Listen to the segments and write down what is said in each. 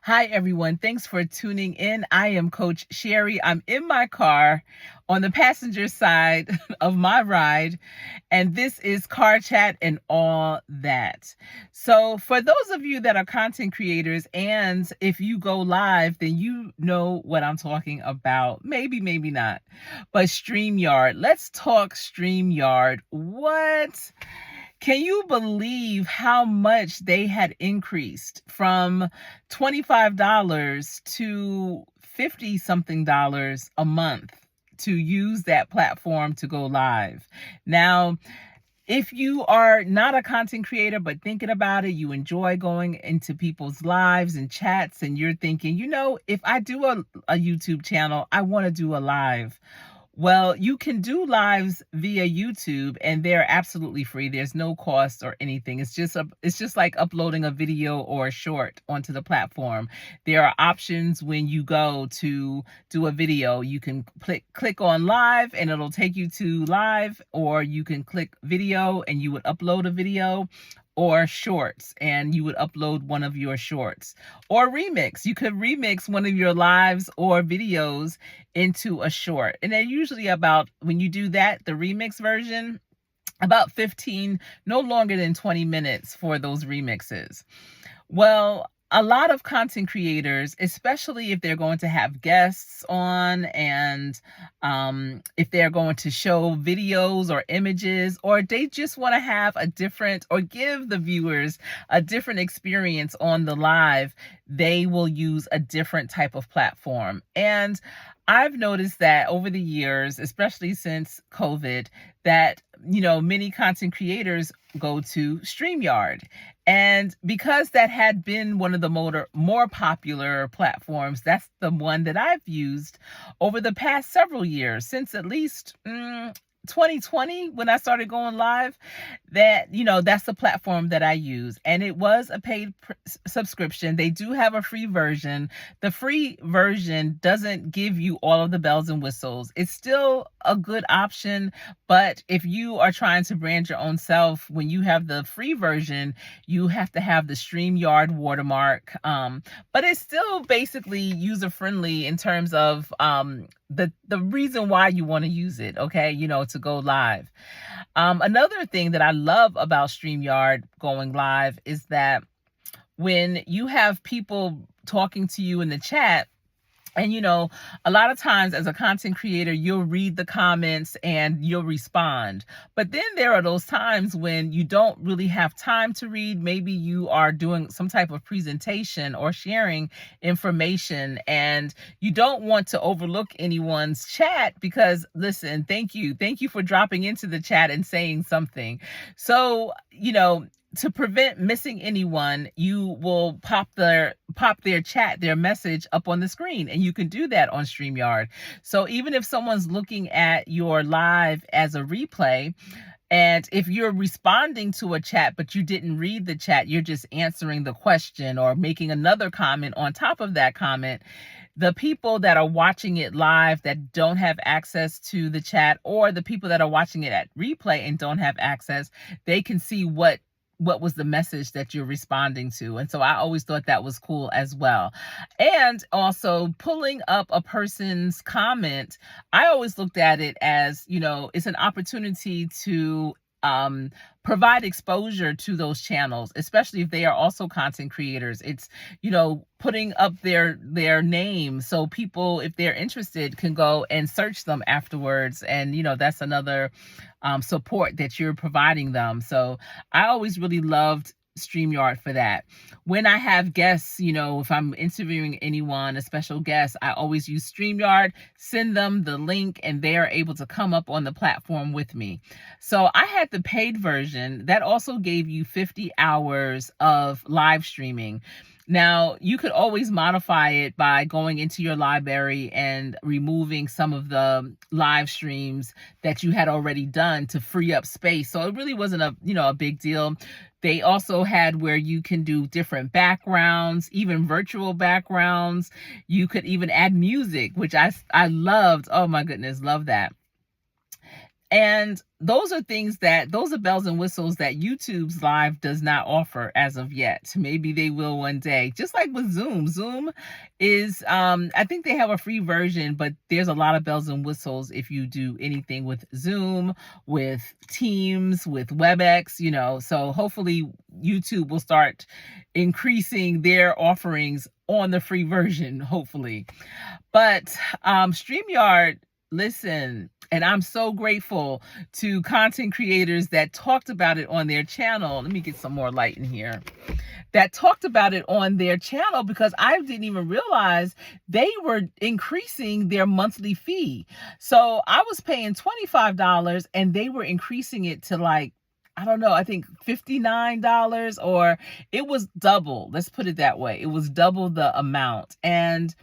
Hi, everyone. Thanks for tuning in. I am Coach Sherry. I'm in my car on the passenger side of my ride, and this is Car Chat and All That. So, for those of you that are content creators, and if you go live, then you know what I'm talking about. Maybe, maybe not. But StreamYard, let's talk StreamYard. What? Can you believe how much they had increased from $25 to 50 something dollars a month to use that platform to go live? Now, if you are not a content creator, but thinking about it, you enjoy going into people's lives and chats, and you're thinking, if I do a YouTube channel, I want to do a live. Well, you can do lives via YouTube, and they're absolutely free. There's no cost or anything. It's just like uploading a video or a short onto the platform. There are options when you go to do a video. You can click on live and it'll take you to live, or you can click video and you would upload a video, or shorts and you would upload one of your shorts, or remix. You could remix one of your lives or videos into a short. And they're usually about, when you do that, the remix version, about 15, no longer than 20 minutes for those remixes. Well, a lot of content creators, especially if they're going to have guests on, and if they're going to show videos or images, or they just want to have a different, or give the viewers a different experience on the live, they will use a different type of platform. And I've noticed that over the years, especially since COVID, that, many content creators go to StreamYard. And because that had been one of the more popular platforms, that's the one that I've used over the past several years, since at least 2020, when I started going live. That's the platform that I use. And it was a paid subscription. They do have a free version. The free version doesn't give you all of the bells and whistles. It's still a good option, but if you are trying to brand your own self, when you have the free version, you have to have the StreamYard watermark. But it's still basically user friendly in terms of the reason why you want to use it, okay, to go live. Another thing that I love about StreamYard going live is that when you have people talking to you in the chat, and a lot of times as a content creator, you'll read the comments and you'll respond. But then there are those times when you don't really have time to read. Maybe you are doing some type of presentation or sharing information, and you don't want to overlook anyone's chat because, listen, thank you for dropping into the chat and saying something. So, to prevent missing anyone, you will pop their chat, their message up on the screen, and you can do that on StreamYard. So even if someone's looking at your live as a replay, and if you're responding to a chat but you didn't read the chat, you're just answering the question or making another comment on top of that comment, the people that are watching it live that don't have access to the chat, or the people that are watching it at replay and don't have access, they can see what was the message that you're responding to. And so I always thought that was cool as well. And also pulling up a person's comment, I always looked at it as, it's an opportunity to provide exposure to those channels, especially if they are also content creators. It's, putting up their name, so people, if they're interested, can go and search them afterwards. And, that's another support that you're providing them. So I always really loved StreamYard for that. When I have guests, if I'm interviewing anyone, a special guest, I always use StreamYard, send them the link, and they are able to come up on the platform with me. So I had the paid version that also gave you 50 hours of live streaming. Now, you could always modify it by going into your library and removing some of the live streams that you had already done to free up space. So it really wasn't a big deal. They also had where you can do different backgrounds, even virtual backgrounds. You could even add music, which I loved. Oh my goodness, love that. And those are bells and whistles that YouTube's live does not offer as of yet. Maybe they will one day. Just like with Zoom. Zoom is, I think they have a free version, but there's a lot of bells and whistles if you do anything with Zoom, with Teams, with WebEx, So hopefully YouTube will start increasing their offerings on the free version, hopefully. But StreamYard, listen, and I'm so grateful to content creators that talked about it on their channel. Let me get some more light in here. That talked about it on their channel, because I didn't even realize they were increasing their monthly fee. So I was paying $25 and they were increasing it to, like, I don't know, I think $59, or it was double. Let's put it that way. It was double the amount. And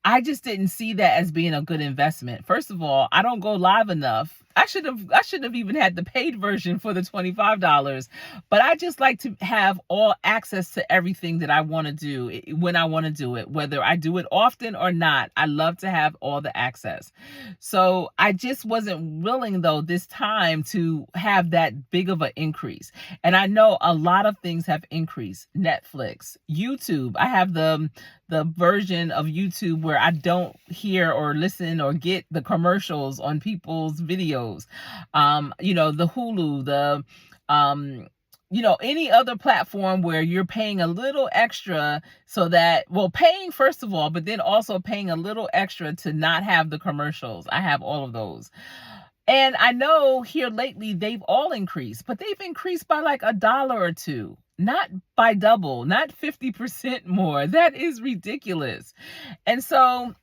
I just didn't see that as being a good investment. First of all, I don't go live enough. I should have even had the paid version for the $25, but I just like to have all access to everything that I want to do when I want to do it, whether I do it often or not. I love to have all the access. So I just wasn't willing, though, this time to have that big of an increase. And I know a lot of things have increased. Netflix, YouTube. I have the version of YouTube where I don't hear or listen or get the commercials on people's videos. The Hulu, any other platform where you're paying a little extra so that, paying first of all, but then also paying a little extra to not have the commercials. I have all of those. And I know here lately they've all increased, but they've increased by like $1 or $2. Not by double, not 50% more. That is ridiculous. And so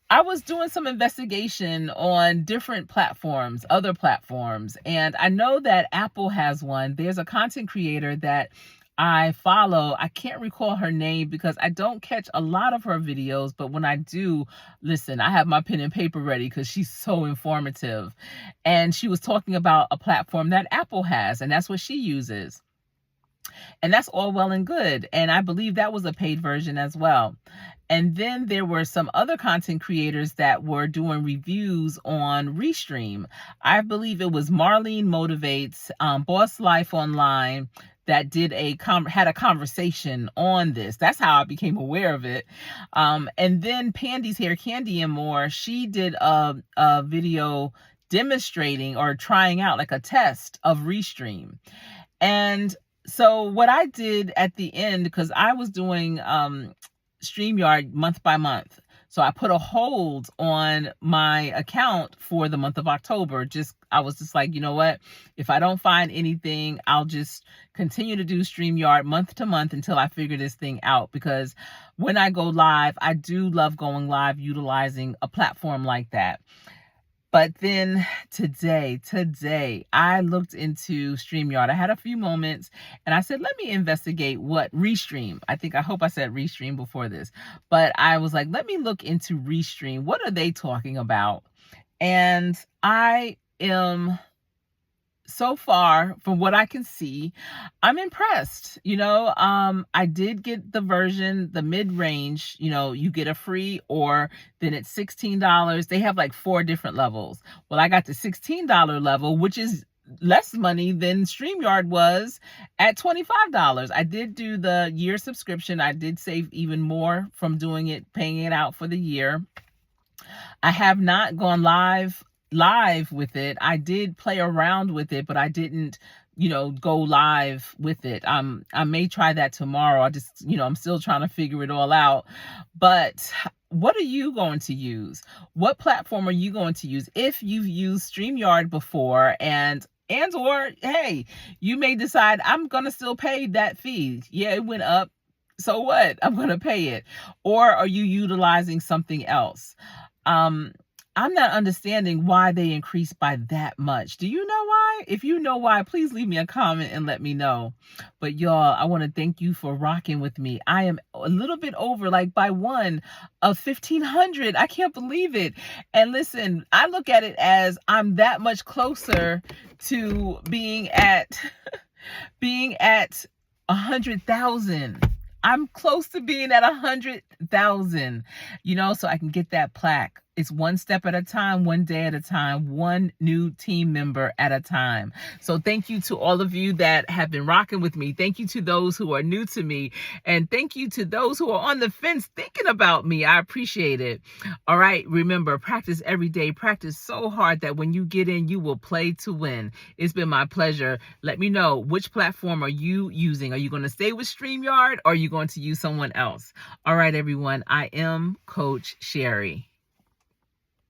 I was doing some investigation on different platforms, other platforms, and I know that Apple has one. There's a content creator that I follow. I can't recall her name because I don't catch a lot of her videos, but when I do, listen, I have my pen and paper ready because she's so informative. And she was talking about a platform that Apple has, and that's what she uses. And that's all well and good. And I believe that was a paid version as well. And then there were some other content creators that were doing reviews on Restream. I believe it was Marlene Motivates, Boss Life Online, that had a conversation on this. That's how I became aware of it. And then Pandy's Hair Candy and More, she did a video demonstrating or trying out like a test of Restream. And so what I did at the end, because I was doing StreamYard month by month. So I put a hold on my account for the month of October. I was just like, you know what? If I don't find anything, I'll just continue to do StreamYard month to month until I figure this thing out. Because when I go live, I do love going live utilizing a platform like that. But then today, I looked into StreamYard. I had a few moments and I said, let me investigate what Restream. I hope I said Restream before this, but I was like, let me look into Restream. What are they talking about? And I am, so far, from what I can see, I'm impressed. I did get the version, the mid-range, you get a free, or then it's $16. They have like 4 different levels. Well, I got the $16 level, which is less money than StreamYard was at $25. I did do the year subscription. I did save even more from doing it, paying it out for the year. I have not gone live with it. I did play around with it, but I didn't, go live with it. I may try that tomorrow. I'm still trying to figure it all out. But what are you going to use? What platform are you going to use? If you've used StreamYard before or hey, you may decide I'm going to still pay that fee. Yeah, it went up. So what? I'm going to pay it. Or are you utilizing something else? I'm not understanding why they increased by that much. Do you know why? If you know why, please leave me a comment and let me know. But y'all, I want to thank you for rocking with me. I am a little bit over, like by one of 1,500. I can't believe it. And listen, I look at it as I'm that much closer to being at 100,000. I'm close to being at 100,000, so I can get that plaque It's one step at a time, one day at a time, one new team member at a time. So thank you to all of you that have been rocking with me. Thank you to those who are new to me. And thank you to those who are on the fence thinking about me. I appreciate it. All right. Remember, practice every day. Practice so hard that when you get in, you will play to win. It's been my pleasure. Let me know, which platform are you using? Are you going to stay with StreamYard or are you going to use someone else? All right, everyone. I am Coach Sherry.